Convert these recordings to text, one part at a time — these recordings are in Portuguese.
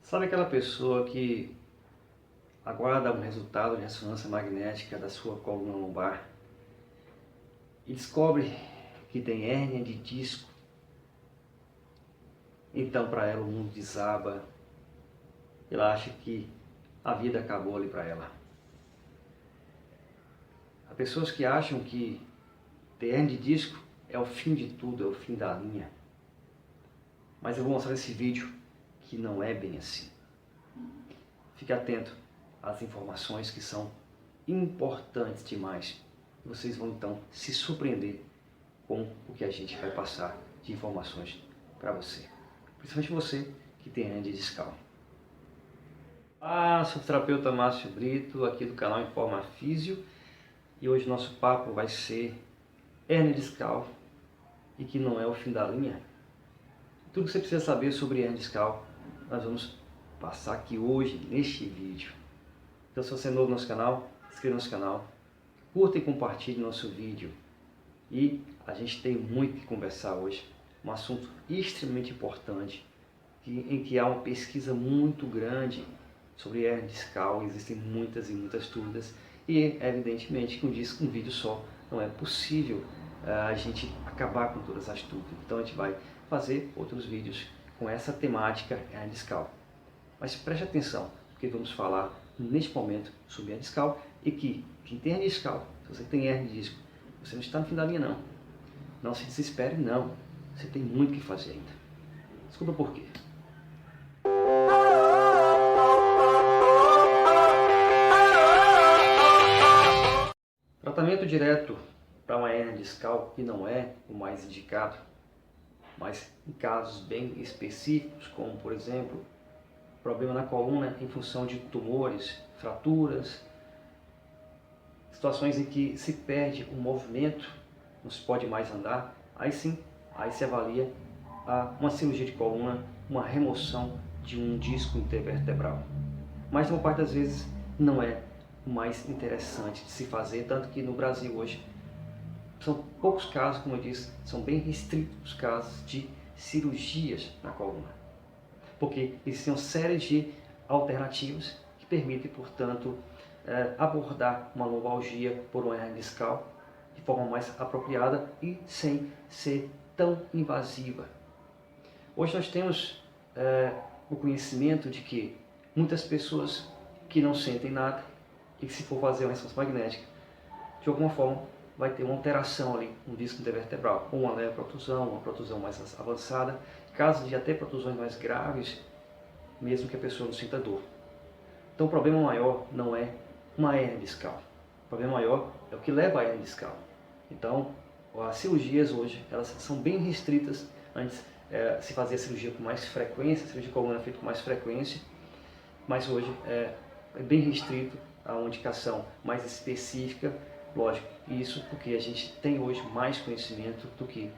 Sabe aquela pessoa que aguarda um resultado de ressonância magnética da sua coluna lombar e descobre que tem hérnia de disco? Então para ela o mundo desaba, ela acha que a vida acabou ali para ela. Há pessoas que acham que ter hérnia de disco é o fim de tudo, é o fim da linha. Mas eu vou mostrar nesse vídeo que não é bem assim. Fique atento às informações que são importantes demais. Vocês vão então se surpreender com o que a gente vai passar de informações para você. Principalmente você que tem hérnia discal. Olá, sou o terapeuta Márcio Brito, aqui do canal Informa Físio. E hoje nosso papo vai ser hérnia discal e que não é o fim da linha. Tudo que você precisa saber sobre hérnia discal, nós vamos passar aqui hoje, neste vídeo. Então, se você é novo no nosso canal, se inscreva no nosso canal, curta e compartilhe nosso vídeo. E a gente tem muito que conversar hoje, um assunto extremamente importante, em que há uma pesquisa muito grande sobre hérnia discal, existem muitas e muitas dúvidas, e evidentemente que um vídeo só não é possível a gente acabar com todas as dúvidas. Então a gente vai fazer outros vídeos com essa temática hérnia discal. Mas preste atenção, porque vamos falar neste momento sobre hérnia discal e que quem tem hérnia discal, se você tem hérnia de disco, você não está no fim da linha não. Não se desespere não, você tem muito o que fazer ainda. Desculpa por quê. Tratamento direto para uma hérnia discal que não é o mais indicado, mas em casos bem específicos, como por exemplo, problema na coluna em função de tumores, fraturas, situações em que se perde o movimento, não se pode mais andar, aí sim, aí se avalia uma cirurgia de coluna, uma remoção de um disco intervertebral. Mas, uma parte das vezes, não é o mais interessante de se fazer, tanto que no Brasil hoje são poucos casos, como eu disse, são bem restritos os casos de cirurgias na coluna, porque existem uma série de alternativas que permitem, portanto, abordar uma lombalgia por uma hérnia discal de forma mais apropriada e sem ser tão invasiva. Hoje nós temos o conhecimento de que muitas pessoas que não sentem nada e que se for fazer uma ressonância magnética, de alguma forma vai ter uma alteração ali no disco intervertebral, ou uma leve protusão, uma protusão mais avançada, casos de até protusões mais graves, mesmo que a pessoa não sinta dor. Então o problema maior não é uma hérnia discal, o problema maior é o que leva à hérnia discal. Então as cirurgias hoje elas são bem restritas. Antes se fazia cirurgia com mais frequência, a cirurgia de coluna é feita com mais frequência, mas hoje é bem restrito a uma indicação mais específica, lógico, isso porque a gente tem hoje mais conhecimento do que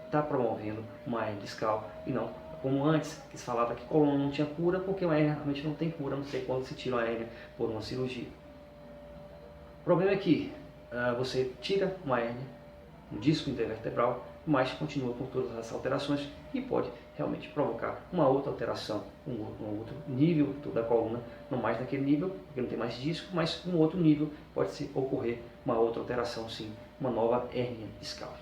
está promovendo uma hérnia discal e não como antes, que se falava que coluna não tinha cura, porque uma hérnia realmente não tem cura, a não ser quando se tira uma hérnia por uma cirurgia. O problema é que você tira uma hérnia, um disco intervertebral, mas continua com todas as alterações e pode realmente provocar uma outra alteração, um outro nível da coluna, não mais naquele nível, porque não tem mais disco, mas um outro nível pode ocorrer uma outra alteração, sim, uma nova hérnia discal.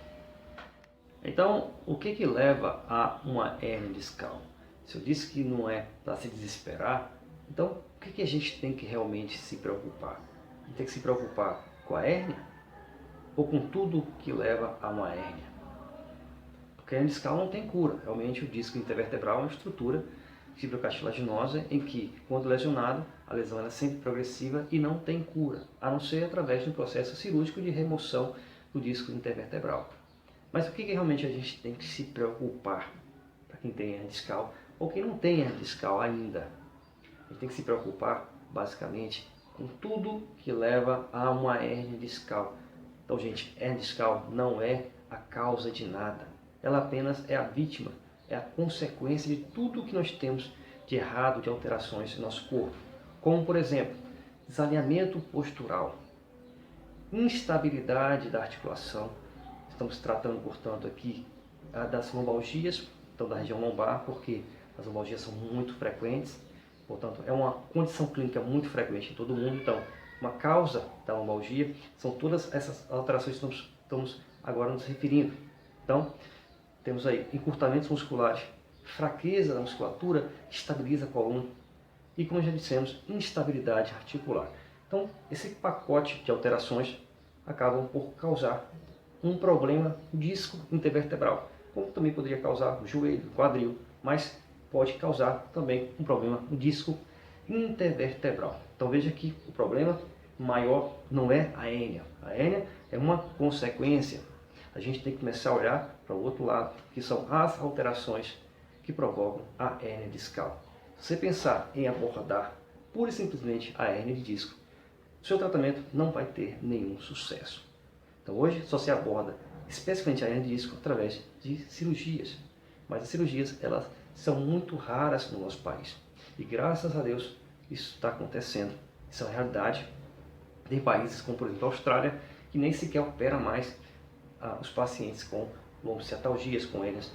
Então, o que leva a uma hérnia discal? Se eu disse que não é para se desesperar, então o que a gente tem que realmente se preocupar? A gente tem que se preocupar com a hérnia ou com tudo que leva a uma hérnia? Porque a hérnia discal não tem cura. Realmente o disco intervertebral é uma estrutura fibrocartilaginosa em que, quando lesionado, a lesão é sempre progressiva e não tem cura, a não ser através de um processo cirúrgico de remoção do disco intervertebral. Mas o que realmente a gente tem que se preocupar para quem tem hérnia discal ou quem não tem hérnia discal ainda? A gente tem que se preocupar, basicamente, com tudo que leva a uma hérnia discal. Então, gente, hérnia discal não é a causa de nada. Ela apenas é a vítima, é a consequência de tudo que nós temos de errado, de alterações no nosso corpo. Como, por exemplo, desalinhamento postural, instabilidade da articulação. Estamos tratando, portanto, aqui das lombalgias, então da região lombar, porque as lombalgias são muito frequentes, portanto, é uma condição clínica muito frequente em todo mundo. Então, uma causa da lombalgia são todas essas alterações que estamos agora nos referindo. Então, temos aí encurtamentos musculares, fraqueza da musculatura, que estabiliza a coluna e, como já dissemos, instabilidade articular. Então, esse pacote de alterações acabam por causar um problema disco intervertebral, como também poderia causar o joelho, o quadril, mas pode causar também um problema no disco intervertebral. Então veja que o problema maior não é a hérnia. A hérnia é uma consequência. A gente tem que começar a olhar para o outro lado, que são as alterações que provocam a hérnia discal. Se você pensar em abordar pura e simplesmente a hérnia de disco, o seu tratamento não vai ter nenhum sucesso. Então hoje só se aborda especificamente a hérnia de disco através de cirurgias. Mas as cirurgias, elas são muito raras no nosso país. E graças a Deus isso está acontecendo. Isso é uma realidade. Tem países como, por exemplo, a Austrália, que nem sequer opera mais os pacientes com lombociatalgias, com hérnias.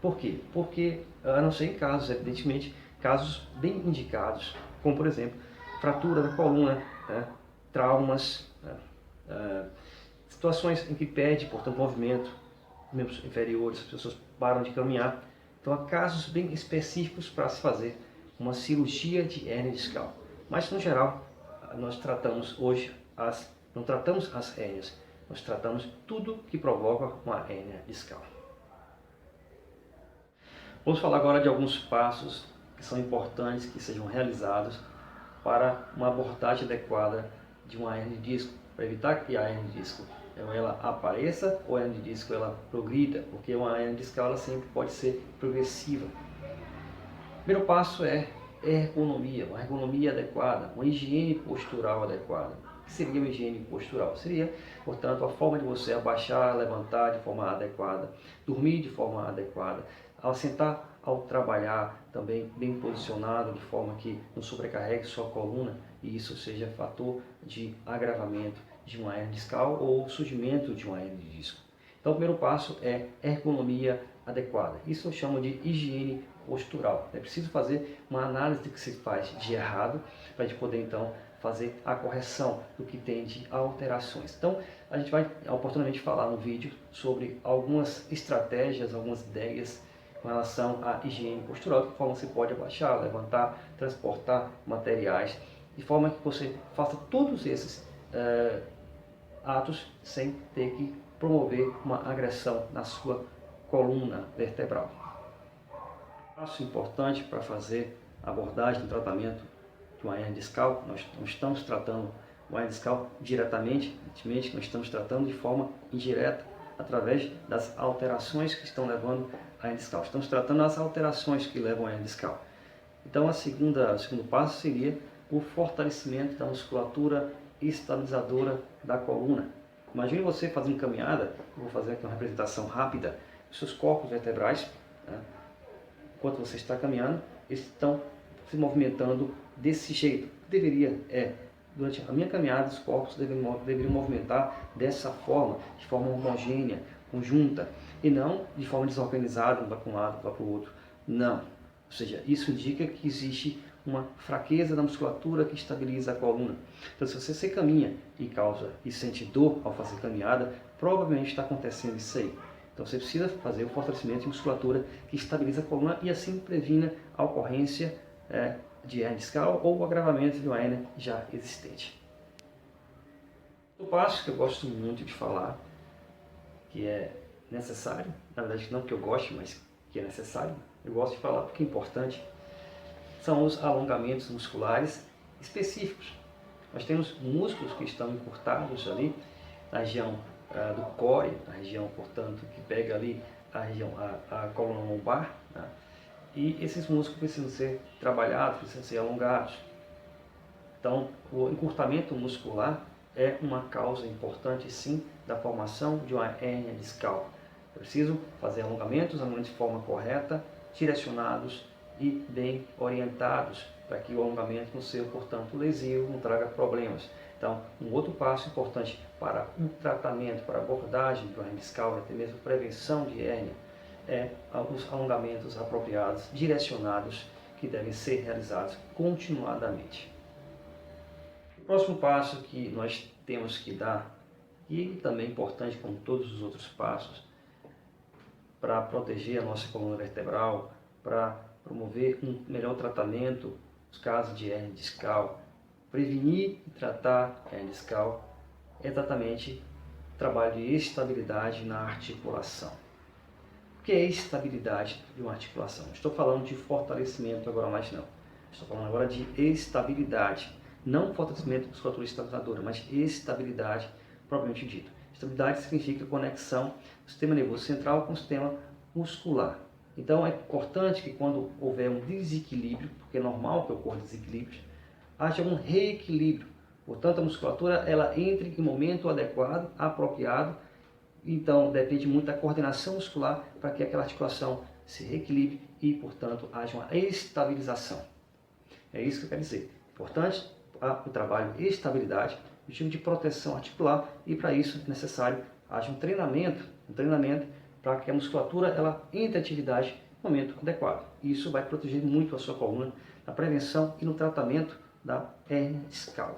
Por quê? Porque, a não ser em casos, evidentemente, casos bem indicados, como, por exemplo, fratura da coluna, né, traumas, situações em que perde, portanto, movimento, membros inferiores, as pessoas param de caminhar. Então, há casos bem específicos para se fazer uma cirurgia de hérnia discal. Mas, no geral, nós tratamos hoje não tratamos as hérnias, nós tratamos tudo que provoca uma hérnia discal. Vamos falar agora de alguns passos que são importantes que sejam realizados para uma abordagem adequada de uma hérnia de disco, para evitar que a hérnia de disco ela apareça ou a hérnia de disco ela progrida, porque uma hérnia discal ela sempre pode ser progressiva. O primeiro passo é ergonomia, uma ergonomia adequada, uma higiene postural adequada. O que seria uma higiene postural? Seria, portanto, a forma de você abaixar, levantar de forma adequada, dormir de forma adequada, ao sentar, ao trabalhar também bem posicionado, de forma que não sobrecarregue sua coluna e isso seja fator de agravamento de uma hérnia discal ou surgimento de uma hérnia de disco. Então, o primeiro passo é ergonomia adequada. Isso eu chamo de higiene postural. É preciso fazer uma análise do que se faz de errado para a gente poder então fazer a correção do que tem de alterações. Então, a gente vai oportunamente falar no vídeo sobre algumas estratégias, algumas ideias com relação à higiene postural, de que forma você pode abaixar, levantar, transportar materiais, de forma que você faça todos esses atos sem ter que promover uma agressão na sua coluna vertebral. Passo importante para fazer a abordagem do tratamento de uma hérnia discal, nós não estamos tratando uma hérnia discal diretamente, nós estamos tratando de forma indireta, através das alterações que estão levando à hérnia discal. Estamos tratando as alterações que levam à hérnia discal. Então, o segundo passo seria o fortalecimento da musculatura estabilizadora da coluna. Imagine você fazendo caminhada, eu vou fazer aqui uma representação rápida, os seus corpos vertebrais, né? Enquanto você está caminhando, eles estão se movimentando desse jeito. Durante a minha caminhada, os corpos deveriam movimentar dessa forma, de forma homogênea, conjunta, e não de forma desorganizada, um vai para um lado, vai para o outro. Não. Ou seja, isso indica que existe uma fraqueza da musculatura que estabiliza a coluna. Então, se você caminha e sente dor ao fazer caminhada, provavelmente está acontecendo isso aí. Então você precisa fazer o fortalecimento de musculatura que estabiliza a coluna e assim previna a ocorrência de hérnia discal ou o agravamento de uma hérnia já existente. O passo que eu gosto muito de falar, que é necessário, na verdade não que eu goste, mas que é necessário, eu gosto de falar porque é importante, são os alongamentos musculares específicos. Nós temos músculos que estão encurtados ali na região do core, a região, portanto, que pega ali a coluna lombar, né? E esses músculos precisam ser trabalhados, precisam ser alongados. Então, o encurtamento muscular é uma causa importante, sim, da formação de uma hérnia discal. É preciso fazer alongamentos de forma correta, direcionados e bem orientados, para que o alongamento não seja, portanto, lesivo, não traga problemas. Então, um outro passo importante para o tratamento, para a abordagem do hérnia discal, até mesmo prevenção de hérnia, os alongamentos apropriados, direcionados, que devem ser realizados continuadamente. O próximo passo que nós temos que dar, e também importante como todos os outros passos, para proteger a nossa coluna vertebral, para promover um melhor tratamento nos casos de hernia discal, prevenir e tratar a hernia discal, é exatamente o trabalho de estabilidade na articulação. O que é estabilidade de uma articulação? Estou falando de fortalecimento agora, mais não. Estou falando agora de estabilidade. Não fortalecimento da musculatura estabilizadora, mas estabilidade propriamente dito. Estabilidade significa conexão do sistema nervoso central com o sistema muscular. Então é importante que quando houver um desequilíbrio, porque é normal que ocorra desequilíbrios, haja um reequilíbrio. Portanto, a musculatura ela entre em momento adequado, apropriado. Então depende muito da coordenação muscular para que aquela articulação se reequilibre e, portanto, haja uma estabilização. É isso que eu quero dizer. Importante o trabalho de estabilidade, o tipo de proteção articular, e para isso é necessário haja um treinamento para que a musculatura ela entre em atividade no momento adequado. Isso vai proteger muito a sua coluna na prevenção e no tratamento da hernia discal.